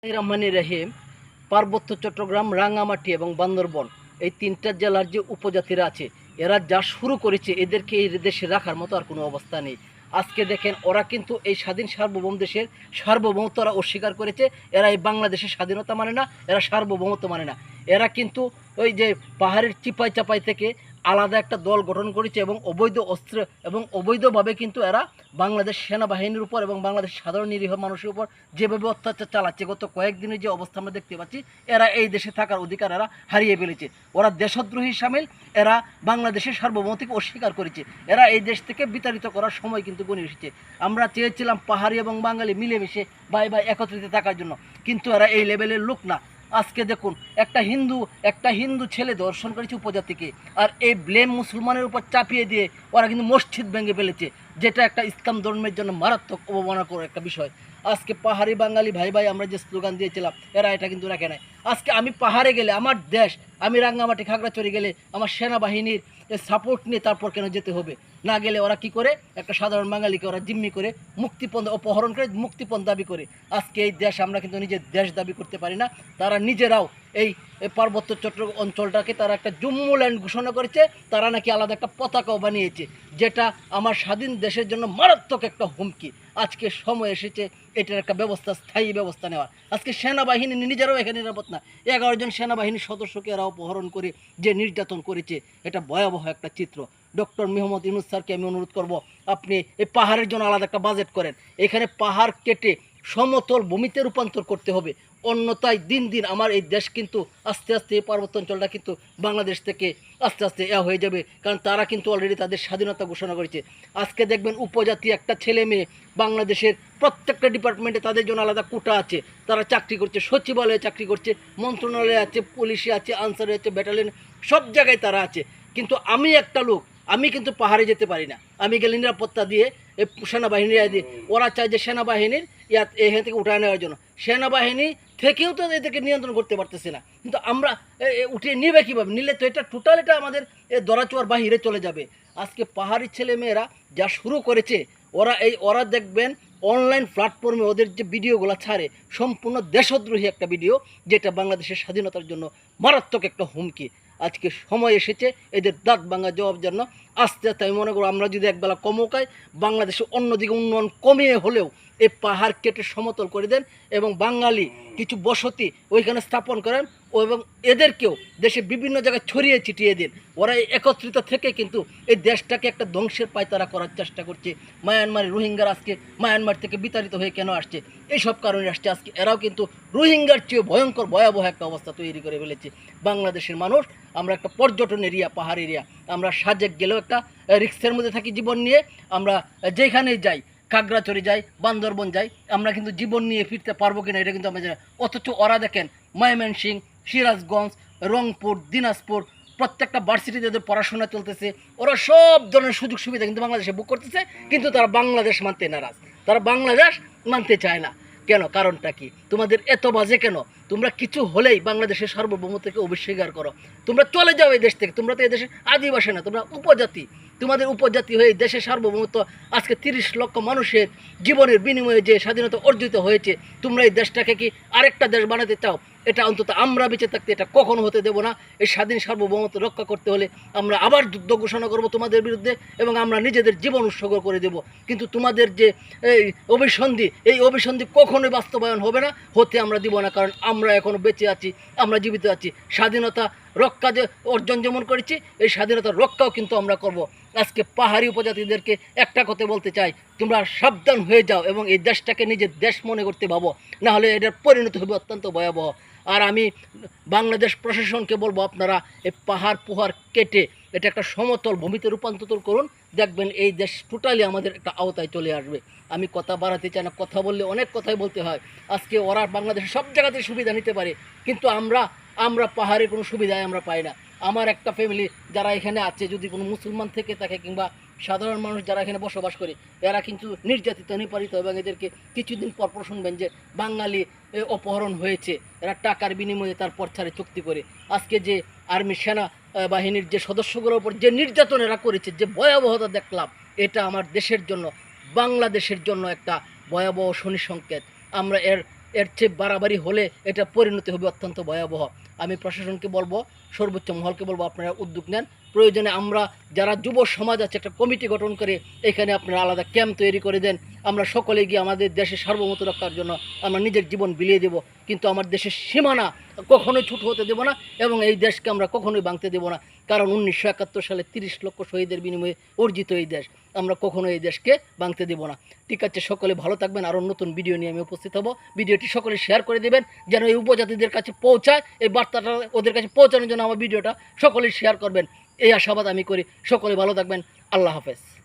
রহমানির রহিম। পার্বত্য চট্টগ্রাম, রাঙ্গামাটি এবং বান্দরবন এই তিনটা জেলার যে উপজাতিরা আছে এরা যা শুরু করেছে এদেরকে এই দেশে রাখার মতো আর কোনো অবস্থা নেই। আজকে দেখেন ওরা কিন্তু এই স্বাধীন সার্বভৌম দেশের সার্বভৌমত্ব ওরা অস্বীকার করেছে। এরা এই বাংলাদেশের স্বাধীনতা মানে না, এরা সার্বভৌমত্ব মানে না। এরা কিন্তু ওই যে পাহাড়ের চিপাই চাপাই থেকে আলাদা একটা দল গঠন করেছে এবং অবৈধ অস্ত্র এবং অবৈধভাবে কিন্তু এরা বাংলাদেশ সেনাবাহিনীর উপর এবং বাংলাদেশ সাধারণ নিরীহ মানুষের উপর যেভাবে অত্যাচার চালাচ্ছে, গত কয়েকদিনের যে অবস্থা আমরা দেখতে পাচ্ছি, এরা এই দেশে থাকার অধিকার এরা হারিয়ে ফেলেছে। ওরা দেশদ্রোহী সামিল, এরা বাংলাদেশের সার্বভৌমত্বকে অস্বীকার করেছে। এরা এই দেশ থেকে বিতাড়িত করার সময় কিন্তু গণিয়ে এসেছে। আমরা চেয়েছিলাম পাহাড়ি এবং বাঙালি মিলেমিশে বাই একত্রিত থাকার জন্য, কিন্তু এরা এই লেভেলের লোক না। আজকে দেখুন, একটা হিন্দু ছেলে দর্শন করেছে উপজাতিকে, আর এই ব্লেম মুসলমানের উপর চাপিয়ে দিয়ে ওরা কিন্তু মসজিদ ভেঙে ফেলেছে, যেটা একটা ইসলাম ধর্মের জন্য মারাত্মক অবমাননাকর একটা বিষয়। আজকে পাহাড়ি বাঙালি ভাই ভাই আমরা যে স্লোগান দিয়েছিলাম, এরা এটা কিন্তু রাখে নাই। আজকে আমি পাহাড়ে গেলে আমার দেশ, আমি রাঙ্গামাটি খাগড়াছড়ি গেলে আমার সেনাবাহিনীর সাপোর্ট নিয়ে তারপর কেন যেতে হবে? না গেলে ওরা কি করে, একটা সাধারণ বাঙালিকে ওরা জিম্মি করে মুক্তিপণ অপহরণ করে মুক্তিপণ দাবি করে। আজকে এই দেশ আমরা কিন্তু নিজের দেশ দাবি করতে পারি না। তারা নিজেরাও এই পার্বত্য চট্টগ্রাম অঞ্চলটাকে তারা একটা জম্মু ল্যান্ড ঘোষণা করেছে। তারা নাকি আলাদা একটা পতাকাও বানিয়েছে, যেটা আমার স্বাধীন দেশের জন্য মারাত্মক একটা হুমকি। আজকে সময় এসেছে এটার একটা ব্যবস্থা, স্থায়ী ব্যবস্থা নেওয়ার। আজকে সেনাবাহিনী নিজেরাও এখানে নিরাপদ না। 11 জন সেনাবাহিনীর সদস্যকে এরা অপহরণ করে যে নির্যাতন করেছে, এটা ভয়াবহ একটা চিত্র। ডক্টর মোহাম্মদ ইউনূস স্যারকে আমি অনুরোধ করব, আপনি এই পাহাড়ের জন্য আলাদা একটা বাজেট করেন। এখানে পাহাড় কেটে সমতল ভূমিতে রূপান্তর করতে হবে, অন্যথায় দিন দিন আমার এই দেশ কিন্তু আস্তে আস্তে এই পার্বত্য অঞ্চলটা কিন্তু বাংলাদেশ থেকে আস্তে আস্তে হয়ে যাবে। কারণ তারা কিন্তু অলরেডি তাদের স্বাধীনতা ঘোষণা করেছে। আজকে দেখবেন উপজাতি একটা ছেলে মেয়ে বাংলাদেশের প্রত্যেকটা ডিপার্টমেন্টে তাদের জন্য আলাদা কোটা আছে, তারা চাকরি করছে, সচিবালয়ে চাকরি করছে, মন্ত্রণালয়ে আছে, পুলিশে আছে, আনসারে আছে, ব্যাটালিয়ন, সব জায়গায় তারা আছে। কিন্তু আমি একটা লোক, আমি কিন্তু পাহাড়ে যেতে পারি না। আমি গেলে নিরাপত্তা দিয়ে সেনাবাহিনী দিয়ে, ওরা চায় যে সেনাবাহিনীর এখান থেকে উঠায় নেওয়ার জন্য। সেনাবাহিনী থেকেও তো এদেরকে নিয়ন্ত্রণ করতে পারতেছে না, কিন্তু আমরা উঠিয়ে নিবে কীভাবে? নিলে তো এটা টোটাল এটা আমাদের দরাচোয়ার বাহিরে চলে যাবে। আজকে পাহাড়ি ছেলে মেয়েরা যা শুরু করেছে, ওরা দেখবেন অনলাইন প্ল্যাটফর্মে ওদের যে ভিডিওগুলো ছাড়ে, সম্পূর্ণ দেশদ্রোহী একটা ভিডিও, যেটা বাংলাদেশের স্বাধীনতার জন্য মারাত্মক একটা হুমকি। আজকে সময় এসেছে এদের দাঁত ভাঙা জবাব জন্য। আস্তে আস্তে আমি মনে করব, আমরা যদি একবেলা কমকাই, বাংলাদেশে অন্যদিকে উন্নয়ন কমিয়ে হলেও এই পাহাড় কেটে সমতল করে দেন এবং বাঙালি কিছু বসতি ওইখানে স্থাপন করেন, এবং এদেরকেও দেশে বিভিন্ন জায়গায় ছড়িয়ে ছিটিয়ে দিন। ওরা একত্রিত থেকে কিন্তু এই দেশটাকে একটা ধ্বংসের পায়তারা করার চেষ্টা করছে। মায়ানমারের রোহিঙ্গার আজকে মায়ানমার থেকে বিতাড়িত হয়ে কেন আসছে? এইসব কারণে আসছে। আজকে এরাও কিন্তু রোহিঙ্গার চেয়ে ভয়ঙ্কর ভয়াবহ একটা অবস্থা তৈরি করে ফেলেছে। বাংলাদেশের মানুষ, আমরা একটা পর্যটন এরিয়া, পাহাড় এরিয়া, আমরা সাজেক গেলেও একটা রিক্সের মধ্যে থাকি জীবন নিয়ে। আমরা যেখানেই যাই, খাগড়াছড়ি যাই, বান্দরবন যাই, আমরা কিন্তু জীবন নিয়ে ফিরতে পারবো কিনা এটা কিন্তু আমরা জানি। অথচ ওরা দেখেন ময়মনসিংহ, সিরাজগঞ্জ, রংপুর, দিনাজপুর, প্রত্যেকটা ভার্সিটিতে ওদের পড়াশোনা চলতেছে, ওরা সব ধরনের সুযোগ সুবিধা কিন্তু বাংলাদেশে বুক করতেছে, কিন্তু তারা বাংলাদেশ মানতে নারাজ, তারা বাংলাদেশ মানতে চায় না। কেন? কারণটা কি? তোমাদের এত বাজে কেন? তোমরা কিছু হলেই বাংলাদেশের সার্বভৌমত্বকে অস্বীকার করো। তোমরা চলে যাও এই দেশ থেকে। তোমরা তো এই দেশের আদিবাসী না, তোমরা উপজাতি। তোমাদের উপজাতি হয়ে দেশের সার্বভৌমত্ব আজকে 30 লক্ষ মানুষের জীবনের বিনিময়ে যে স্বাধীনতা অর্জিত হয়েছে, তোমরা এই দেশটাকে কি আরেকটা দেশ বানাতে চাও? এটা অন্তত আমরা বেঁচে থাকতে এটা কখনো হতে দেব না। এই স্বাধীন সার্বভৌমত্ব রক্ষা করতে হলে আমরা আবার যুদ্ধ ঘোষণা করব তোমাদের বিরুদ্ধে, এবং আমরা নিজেদের জীবন উৎসর্গ করে দেব। কিন্তু তোমাদের যে এই অভিসন্ধি কখনোই বাস্তবায়ন হবে না, হতে আমরা দিব না। কারণ আমরা এখনো বেঁচে আছি, আমরা জীবিত আছি। স্বাধীনতা রক্ষা যে অর্জন যেমন করেছি, এই স্বাধীনতার রক্ষাও কিন্তু আমরা করব। আজকে পাহাড়ি উপজাতিদেরকে একটা কথা বলতে চাই, তোমরা সাবধান হয়ে যাও এবং এই দেশটাকে নিজের দেশ মনে করতে ভাবো, না হলে এটার পরিণতি হবে অত্যন্ত ভয়াবহ। আর আমি বাংলাদেশ প্রশাসনকে বলবো, আপনারা এই পাহাড় কেটে এটা একটা সমতল ভূমিতে রূপান্তর করুন, দেখবেন এই দেশ টোটালি আমাদের একটা আওতায় চলে আসবে। আমি কথা বাড়াতে চাই না, কথা বললে অনেক কথাই বলতে হয়। আজকে ওরা বাংলাদেশের সব জায়গাতে সুবিধা নিতে পারে, কিন্তু আমরা পাহাড়ে কোনো সুবিধায় আমরা পাই না। আমার একটা ফ্যামিলি যারা এখানে আছে, যদি কোনো মুসলমান থেকে থাকে কিংবা সাধারণ মানুষ যারা এখানে বসবাস করে, এরা কিন্তু নির্যাতিত, নিপারিত, এবং এদেরকে কিছুদিন পর শুনবেন যে বাঙালি অপহরণ হয়েছে, এরা টাকার বিনিময়ে তারপর ছাড়ে চুক্তি করে। আজকে যে আর্মি সেনা বাহিনীর যে সদস্যগুলোর উপর যে নির্যাতন এরা করেছে, যে ভয়াবহতা দেখলাম, এটা আমার দেশের জন্য, বাংলাদেশের জন্য একটা ভয়াবহ শনি সংকেত। আমরা এর এর চেয়ে বাড়াবাড়ি হলে এটা পরিণতি হবে অত্যন্ত ভয়াবহ। আমি প্রশাসনকে বলবো, সর্বোচ্চ মহলকে বলবো, আপনারা উদ্যোগ নেন। প্রয়োজনে আমরা যারা যুব সমাজ আছে একটা কমিটি গঠন করে এখানে আপনারা আলাদা ক্যাম্প তৈরি করে দেন। আমরা সকলে গিয়ে আমাদের দেশের সার্বভৌমত্ব রক্ষার জন্য আমরা নিজের জীবন বিলিয়ে দেব, কিন্তু আমার দেশের সীমানা কখনোই ছোট হতে দেব না এবং এই দেশকে আমরা কখনোই ভাঙতে দেব না। কারণ 1971 সালে 30 লক্ষ শহীদের বিনিময়ে অর্জিত এই দেশ, আমরা কখনো এই দেশকে ভাঙতে দেব না। ঠিক আছে, সকলে ভালো থাকবেন। আরও নতুন ভিডিও নিয়ে আমি উপস্থিত হব। ভিডিওটি সকলে শেয়ার করে দেবেন যেন এই উপজাতিদের কাছে পৌঁছায়, এই বার্তাটা ওদের কাছে পৌঁছানোর জন্য আমার ভিডিওটা সকলে শেয়ার করবেন, এই আশাবাদ আমি করি। সকলে ভালো থাকবেন। আল্লাহ হাফেজ।